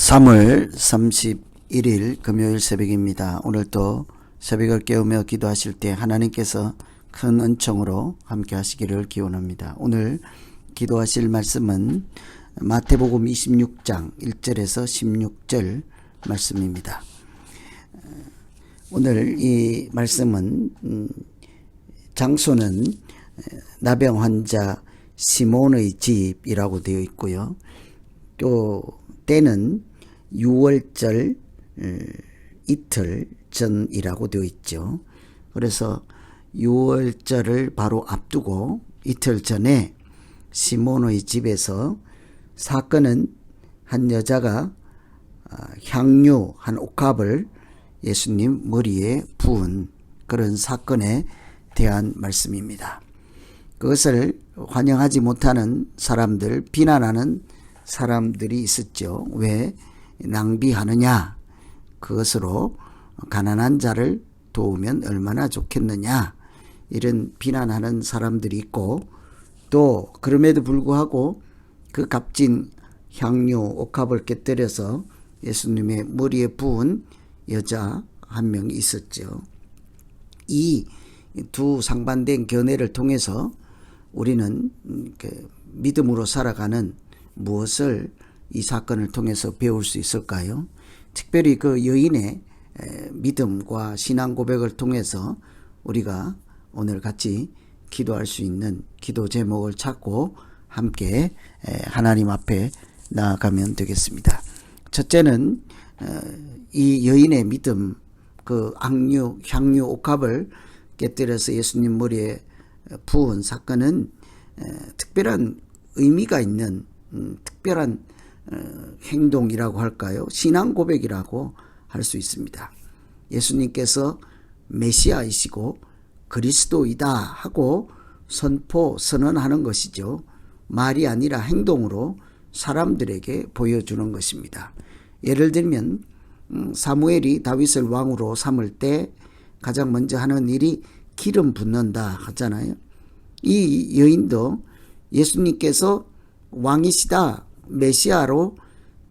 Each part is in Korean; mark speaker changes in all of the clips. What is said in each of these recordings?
Speaker 1: 3월 31일 금요일 새벽입니다. 오늘도 새벽을 깨우며 기도하실 때 하나님께서 큰 은총으로 함께 하시기를 기원합니다. 오늘 기도하실 말씀은 마태복음 26장 1절에서 16절 말씀입니다. 오늘 이 말씀은 장소는 나병 환자 시몬의 집이라고 되어 있고요. 또 때는 6월절 이틀 전이라고 되어 있죠. 그래서 6월절을 바로 앞두고 이틀 전에 시몬의 집에서 사건은 한 여자가 향유 한 옥합을 예수님 머리에 부은 그런 사건에 대한 말씀입니다. 그것을 환영하지 못하는 사람들, 비난하는 사람들이 있었죠. 왜 낭비하느냐? 그것으로 가난한 자를 도우면 얼마나 좋겠느냐? 이런 비난하는 사람들이 있고, 또 그럼에도 불구하고 그 값진 향유 옥합을 깨뜨려서 예수님의 머리에 부은 여자 한 명이 있었죠. 이 두 상반된 견해를 통해서 우리는 믿음으로 살아가는 무엇을 이 사건을 통해서 배울 수 있을까요? 특별히 그 여인의 믿음과 신앙 고백을 통해서 우리가 오늘 같이 기도할 수 있는 기도 제목을 찾고 함께 하나님 앞에 나아가면 되겠습니다. 첫째는 이 여인의 믿음, 그 향유 옥합을 깨뜨려서 예수님 머리에 부은 사건은 특별한 의미가 있는 특별한 행동이라고 할까요? 신앙 고백이라고 할 수 있습니다. 예수님께서 메시아이시고 그리스도이다 하고 선언하는 것이죠. 말이 아니라 행동으로 사람들에게 보여주는 것입니다. 예를 들면 사무엘이 다윗을 왕으로 삼을 때 가장 먼저 하는 일이 기름 붓는다 하잖아요. 이 여인도 예수님께서 왕이시다 메시아로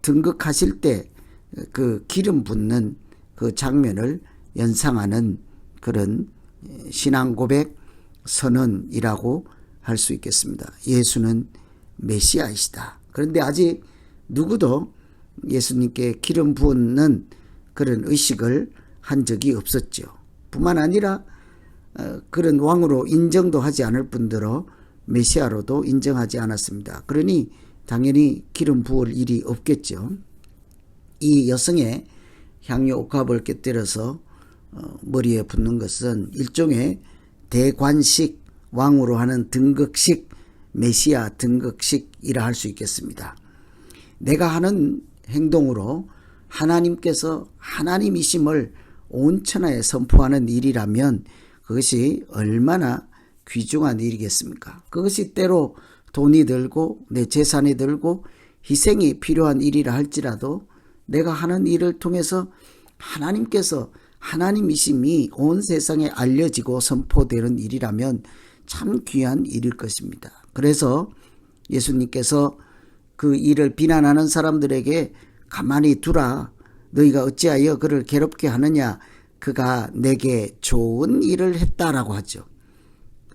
Speaker 1: 등극하실 때 그 기름 붓는 그 장면을 연상하는 그런 신앙 고백 선언이라고 할 수 있겠습니다. 예수는 메시아이시다. 그런데 아직 누구도 예수님께 기름 붓는 그런 의식을 한 적이 없었죠. 뿐만 아니라 그런 왕으로 인정도 하지 않을 뿐더러 메시아로도 인정하지 않았습니다. 그러니 당연히 기름 부을 일이 없겠죠. 이 여성의 향유 옥합을 깨뜨려서 머리에 붓는 것은 일종의 대관식, 왕으로 하는 등극식, 메시아 등극식이라 할 수 있겠습니다. 내가 하는 행동으로 하나님께서 하나님이심을 온 천하에 선포하는 일이라면 그것이 얼마나 귀중한 일이겠습니까? 그것이 때로 돈이 들고 내 재산이 들고 희생이 필요한 일이라 할지라도 내가 하는 일을 통해서 하나님께서 하나님이심이 온 세상에 알려지고 선포되는 일이라면 참 귀한 일일 것입니다. 그래서 예수님께서 그 일을 비난하는 사람들에게 가만히 두라. 너희가 어찌하여 그를 괴롭게 하느냐. 그가 내게 좋은 일을 했다라고 하죠.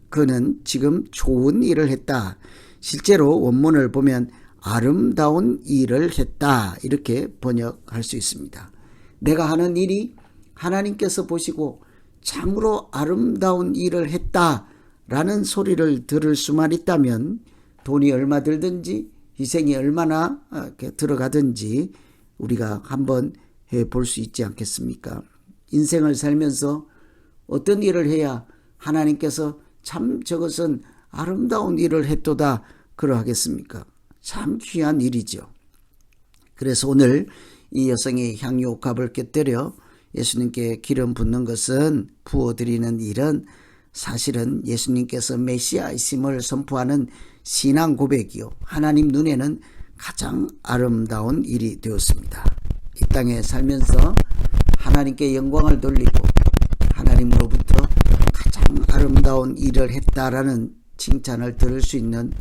Speaker 1: 그는 지금 좋은 일을 했다. 실제로 원문을 보면 아름다운 일을 했다. 이렇게 번역할 수 있습니다. 내가 하는 일이 하나님께서 보시고 참으로 아름다운 일을 했다라는 소리를 들을 수만 있다면 돈이 얼마 들든지 희생이 얼마나 들어가든지 우리가 한번 해볼 수 있지 않겠습니까? 인생을 살면서 어떤 일을 해야 하나님께서 참 저것은 아름다운 일을 했도다 그러하겠습니까? 참 귀한 일이죠. 그래서 오늘 이 여성이 향유 옥합을 깨뜨려 예수님께 기름 붓는 것은 부어드리는 일은 사실은 예수님께서 메시아이심을 선포하는 신앙 고백이요. 하나님 눈에는 가장 아름다운 일이 되었습니다. 이 땅에 살면서 하나님께 영광을 돌리고 하나님으로부터 가장 아름다운 일을 했다라는 칭찬을 들을 수 있는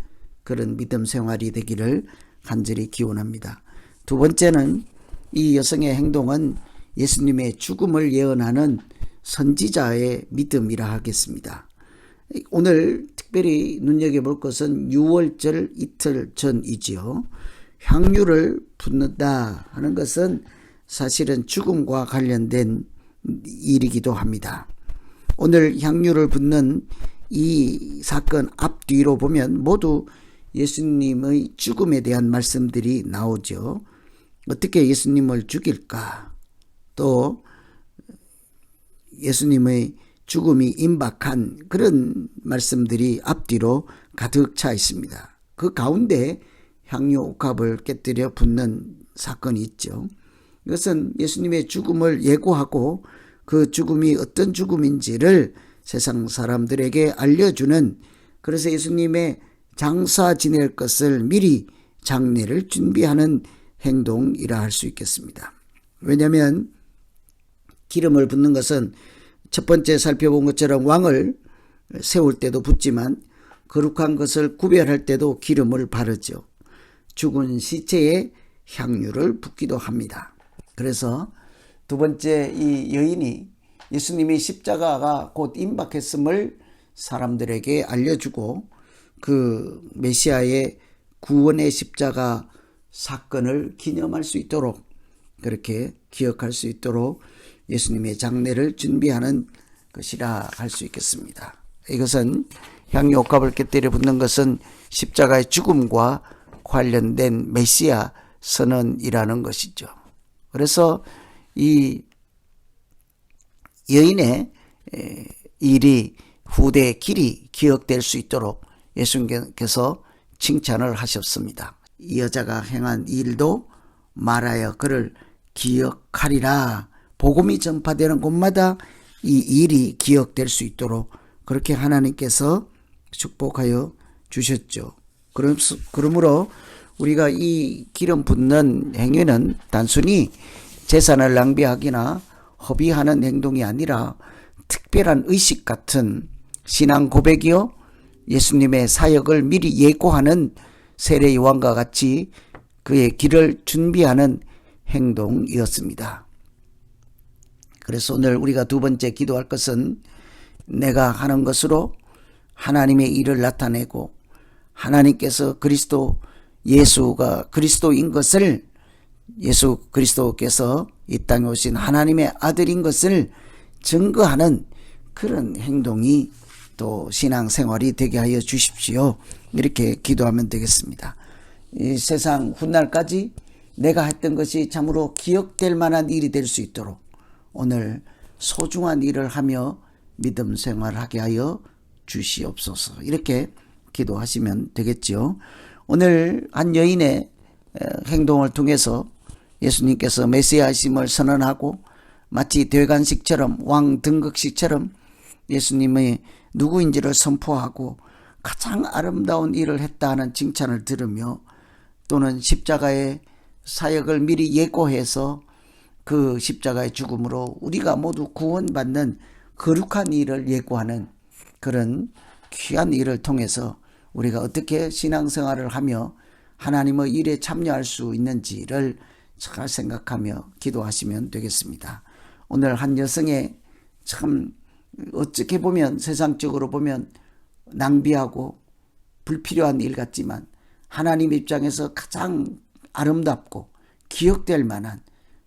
Speaker 1: 그런 믿음 생활이 되기를 간절히 기원합니다. 두 번째는 이 여성의 행동은 예수님의 죽음을 예언하는 선지자의 믿음이라 하겠습니다. 오늘 특별히 눈여겨볼 것은 유월절 이틀 전이지요. 향유를 붓는다 하는 것은 사실은 죽음과 관련된 일이기도 합니다. 오늘 향유를 붓는 이 사건 앞뒤로 보면 모두 예수님의 죽음에 대한 말씀들이 나오죠. 어떻게 예수님을 죽일까? 또 예수님의 죽음이 임박한 그런 말씀들이 앞뒤로 가득 차 있습니다. 그 가운데 향유 옥합을 깨뜨려 붓는 사건이 있죠. 이것은 예수님의 죽음을 예고하고 그 죽음이 어떤 죽음인지를 세상 사람들에게 알려주는, 그래서 예수님의 장사 지낼 것을 미리 장례를 준비하는 행동이라 할 수 있겠습니다. 왜냐하면 기름을 붓는 것은 첫 번째 살펴본 것처럼 왕을 세울 때도 붓지만 거룩한 것을 구별할 때도 기름을 바르죠. 죽은 시체에 향유를 붓기도 합니다. 그래서 두 번째 이 여인이 예수님이 십자가가 곧 임박했음을 사람들에게 알려주고 그 메시아의 구원의 십자가 사건을 기념할 수 있도록, 그렇게 기억할 수 있도록 예수님의 장례를 준비하는 것이라 할 수 있겠습니다. 이것은 향유 옥합을 깨뜨려 붓는 것은 십자가의 죽음과 관련된 메시아 선언이라는 것이죠. 그래서 이 여인의 일이 후대의 길이 기억될 수 있도록 예수님께서 칭찬을 하셨습니다. 이 여자가 행한 일도 말하여 그를 기억하리라. 복음이 전파되는 곳마다 이 일이 기억될 수 있도록 그렇게 하나님께서 축복하여 주셨죠. 그러므로 우리가 이 기름 붓는 행위는 단순히 재산을 낭비하기나 허비하는 행동이 아니라 특별한 의식 같은 신앙 고백이요, 예수님의 사역을 미리 예고하는 세례 요한과 같이 그의 길을 준비하는 행동이었습니다. 그래서 오늘 우리가 두 번째 기도할 것은 내가 하는 것으로 하나님의 일을 나타내고 하나님께서 예수가 그리스도인 것을, 예수 그리스도께서 이 땅에 오신 하나님의 아들인 것을 증거하는 그런 행동이 또 신앙생활이 되게 하여 주십시오. 이렇게 기도하면 되겠습니다. 이 세상 훗날까지 내가 했던 것이 참으로 기억될 만한 일이 될 수 있도록 오늘 소중한 일을 하며 믿음 생활하게 하여 주시옵소서. 이렇게 기도하시면 되겠죠. 오늘 한 여인의 행동을 통해서 예수님께서 메시아이심을 선언하고 마치 대관식처럼, 왕 등극식처럼 예수님의 누구인지를 선포하고 가장 아름다운 일을 했다 하는 칭찬을 들으며, 또는 십자가의 사역을 미리 예고해서 그 십자가의 죽음으로 우리가 모두 구원받는 거룩한 일을 예고하는 그런 귀한 일을 통해서 우리가 어떻게 신앙생활을 하며 하나님의 일에 참여할 수 있는지를 잘 생각하며 기도하시면 되겠습니다. 오늘 한 여성의 참 어떻게 보면 세상적으로 보면 낭비하고 불필요한 일 같지만 하나님 입장에서 가장 아름답고 기억될 만한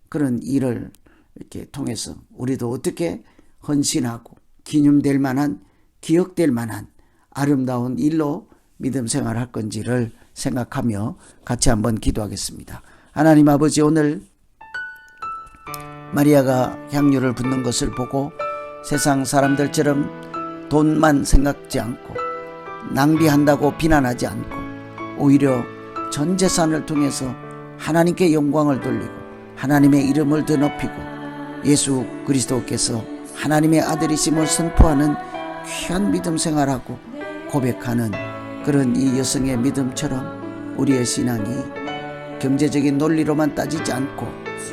Speaker 1: 그런 일을 이렇게 통해서 우리도 어떻게 헌신하고 기념될 만한, 기억될 만한 아름다운 일로 믿음 생활할 건지를 생각하며 같이 한번 기도하겠습니다. 하나님 아버지, 오늘 마리아가 향유를 붓는 것을 보고 세상 사람들처럼 돈만 생각지 않고 낭비한다고 비난하지 않고 오히려 전 재산을 통해서 하나님께 영광을 돌리고 하나님의 이름을 더 높이고 예수 그리스도께서 하나님의 아들이심을 선포하는 귀한 믿음 생활하고 고백하는 그런 이 여성의 믿음처럼 우리의 신앙이 경제적인 논리로만 따지지 않고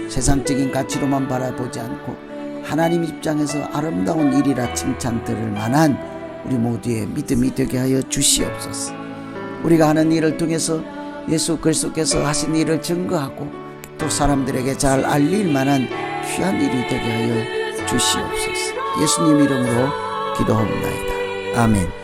Speaker 1: 세상적인 가치로만 바라보지 않고 하나님 입장에서 아름다운 일이라 칭찬 들을 만한 우리 모두의 믿음이 되게 하여 주시옵소서. 우리가 하는 일을 통해서 예수 그리스도께서 하신 일을 증거하고 또 사람들에게 잘 알릴 만한 귀한 일이 되게 하여 주시옵소서. 예수님 이름으로 기도하옵나이다. 아멘.